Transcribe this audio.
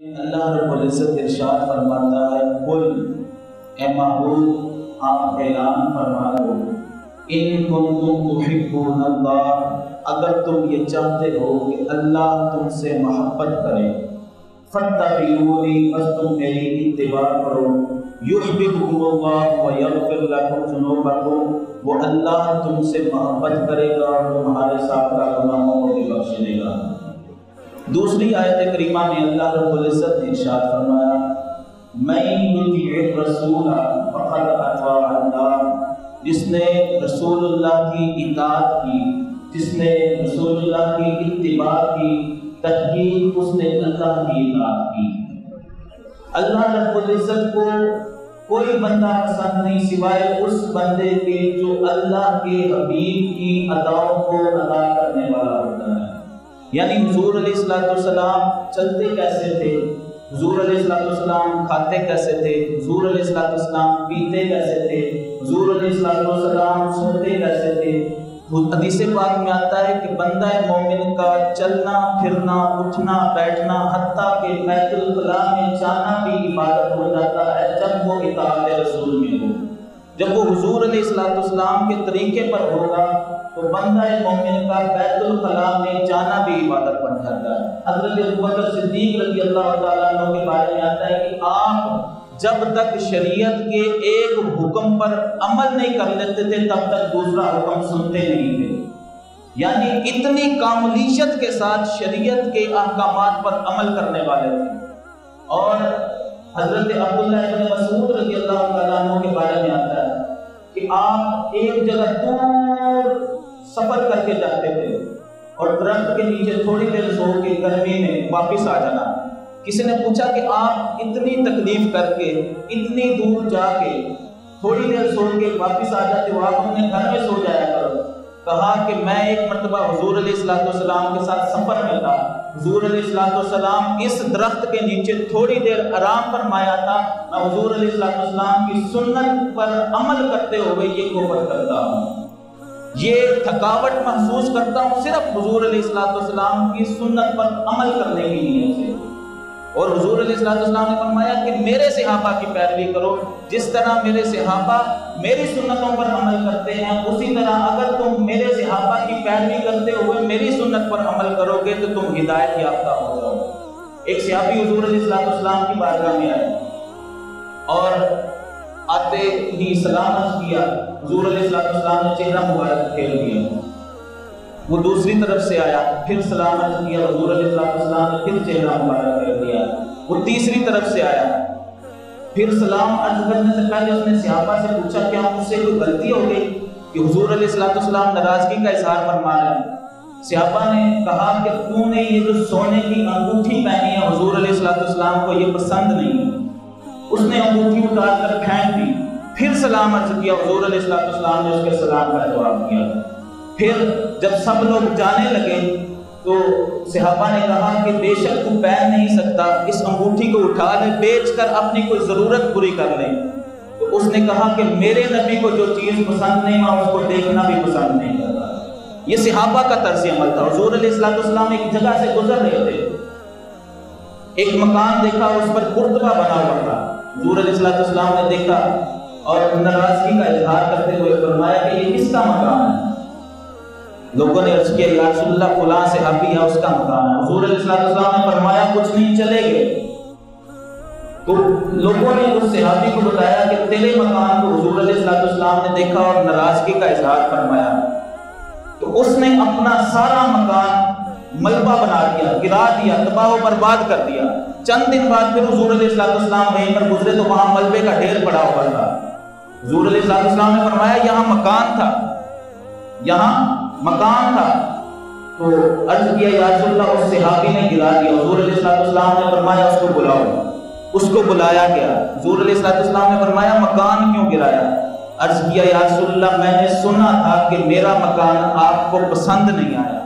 اللہ رب العزت ارشاد فرماتا ہے، قل اے محبوب آپ اعلان فرما دو، ان کنتم تحبون اللہ، اگر تم یہ چاہتے ہو کہ اللہ تم سے محبت کرے، فاتبعونی، بس تم میری اتباع کرو، یحببکم اللہ ویغفر لکم ذنوبکم، وہ اللہ تم سے محبت کرے گا اور تمہارے سابقہ گناہوں کو بھی بخش دے گا۔ دوسری آیت کریمہ میں اللہ رب العزت نے ارشاد فرمایا، من یطیع الرسول فقد اطاع اللہ، جس نے رسول اللہ کی اطاعت کی، جس نے رسول اللہ کی اتباع کی، تحقیق اس نے اللہ کی اطاعت کی۔ اللہ رب العزت کو کوئی بندہ پسند نہیں سوائے اس بندے کے جو اللہ کے حبیب کی اداؤں کو ادا کرنے والا ہوتا ہے۔ یعنی حضور علیہ السلام چلتے کیسے تھے، حضور علیہ السلام کھاتے کیسے تھے، حضور علیہ السلام پیتے کیسے تھے، حضور علیہ السلام سوتے کیسے تھے۔ حدیث پاک میں آتا ہے کہ بندہ مومن کا چلنا پھرنا اٹھنا بیٹھنا حتیٰ کہ بیت الخلا میں جانا بھی عبادت ہو جاتا ہے جب وہ اطاعت رسول میں ہو۔ جب وہ حضور علیہ السلام کے طریقے پر ہوگا تو بندہ مومن کا بیت الخلا میں جانا بھی عبادت بن جاتا ہے۔ حضرت ابوبکر صدیق رضی اللہ تعالیٰ عنہ کے بارے میں آتا ہے کہ آپ جب تک شریعت کے ایک حکم پر عمل نہیں کر لیتے تھے تب تک دوسرا حکم سنتے نہیں تھے، یعنی اتنی کاملیت کے ساتھ شریعت کے احکامات پر عمل کرنے والے تھے۔ اور حضرت عبداللہ ابن مسعود رضی اللہ تعالیٰ عنہ کے بارے میں آتا ہے کہ آپ ایک جگہ دور سفر کر کے جاتے تھے اور درخت کے نیچے تھوڑی دیر سو کے گرمی میں واپس آ جانا۔ کسی نے پوچھا کہ آپ اتنی تکلیف کر کے اتنی دور جا کے تھوڑی دیر سو کے واپس آ جاتے ہو، آپ اپنے گھر میں سو جایا کرو۔ کہا کہ میں ایک مرتبہ حضور علیہ السلام کے ساتھ سفر میں تھا، حضور علیہ السلام اس درخت کے نیچے تھوڑی دیر آرام فرمایا تھا، میں حضور علیہ السلام کی سنت پر عمل کرتے ہوئے یہ کوفر کرتا ہوں، یہ تھکاوٹ محسوس کرتا ہوں صرف حضور علیہ السلام کی سنت پر عمل کرنے کے لیے سے۔ اور حضور علیہ السلام نے فرمایا کہ میرے صحابہ کی پیروی کرو، جس طرح میرے صحابہ میری سنتوں پر عمل کرتے ہیں اسی طرح اگر تم میرے صحابہ کی پیروی کرتے ہوئے میری سنت پر عمل کرو گے تو تم ہدایت یافتہ ہو جاؤ۔ ایک صحابی حضور علیہ السلام کی بارگاہ میں آئے اور آتے ہی سلام عرض کیا، حضور علیہ السلام نے چہرہ مبارک پھیر دیا۔ وہ دوسری طرف سے آیا، پھر سلام عرض کیا، حضور علیہ السلام نے پھر چہرہ مبارک پھیر دیا۔ وہ تیسری طرف سے آیا، پھر سلام عرض کرنے سے پہلے اس نے صحابہ سے پوچھا کیا مجھ سے کوئی غلطی ہو گئی کہ حضور علیہ السلام ناراضگی کا اظہار فرما رہے ہیں۔ صحابہ نے کہا کہ تو نے یہ جو سونے کی انگوٹھی پہنی ہے حضور علیہ السلام کو یہ پسند نہیں ہے۔ اس نے انگوٹھی اتار کر پھینک دی، پھر سلام عرض کیا، حضور علیہ السلام نے اس کے سلام کا جواب دیا۔ پھر جب سب لوگ جانے لگے تو صحابہ نے کہا کہ بے شک تو پہن نہیں سکتا، اس انگوٹھی کو اٹھا لے، بیچ کر اپنی کوئی ضرورت پوری کر لے۔ تو اس نے کہا کہ میرے نبی کو جو چیز پسند نہیں میں اس کو دیکھنا بھی پسند نہیں کرتا۔ یہ صحابہ کا طرز عمل تھا۔ حضور علیہ السلام ایک جگہ سے گزر رہے تھے، ایک مکان دیکھا اس پر قرطبہ بنا ہوا تھا، حضور علیہ السلام نے دیکھا اور ناراضگی کا اظہار کرتے ہوئے فرمایا کہ یہ کس کا مکان ہے؟ لوگوں نے عرض کیا یا رسول اللہ فلاں صحابی ہے اس کا مکان ہے۔ حضور علیہ السلام نے فرمایا کچھ نہیں، چلے گئے۔ تو لوگوں نے اس صحابی کو بتایا کہ تیرے مکان کو حضور علیہ السلام نے دیکھا اور ناراضگی کا اظہار فرمایا۔ تو اس نے اپنا سارا مکان ملبہ بنا دیا، گرا دیا، تباہ و برباد کر دیا۔ چند دن بعد پھر حضور علیہ السلام وہیں پر گزرے تو وہاں ملبے کا ڈھیر پڑا ہوا تھا۔ حضور علیہ السلام نے فرمایا یہاں مکان تھا، یہاں مکان تھا۔ تو عرض کیا یا رسول اللہ اس صحابی نے گرا دیا۔ حضور علیہ السلام نے فرمایا اس کو بلاؤ۔ اس کو بلایا گیا۔ حضور علیہ السلام نے فرمایا مکان کیوں گرایا؟ عرض کیا یا رسول اللہ میں نے سنا تھا کہ میرا مکان آپ کو پسند نہیں آیا،